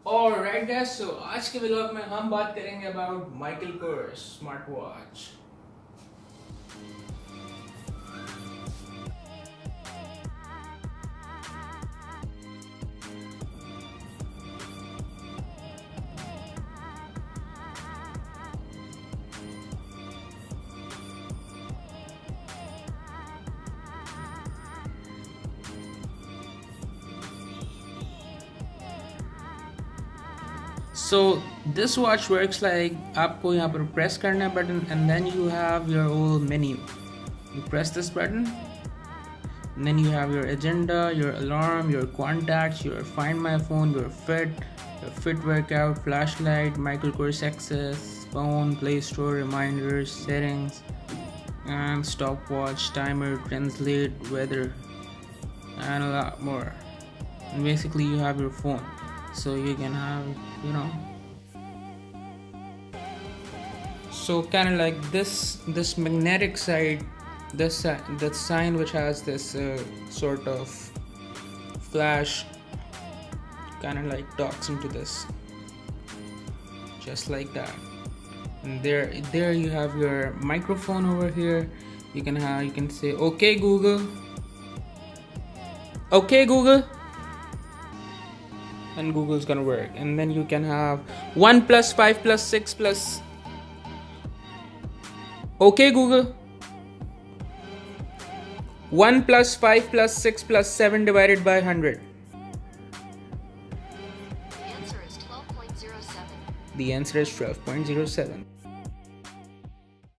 Alright guys, so आज के vlog में हम बात करेंगे about Michael Kors smart watch. So this watch works like आपको यहाँ पर press करना है button and then you have your whole menu. You press this button and then you have your agenda, your alarm, your contacts, your find my phone, your fit workout, flashlight, Michael Kors access, phone, play store, reminders, settings, and stopwatch, timer, translate, weather, and a lot more. And basically you have your phone, so you can have, so kind of like this magnetic side, the sign which has this sort of flash, kind of like docks into this, just like that. And there you have your microphone over here. You can say okay Google, and Google's gonna work. And then you can have 1 plus 5 plus 6 plus okay Google, 1 plus 5 plus 6 plus 7 divided by 100. The answer is 12.07. The answer is 12.07.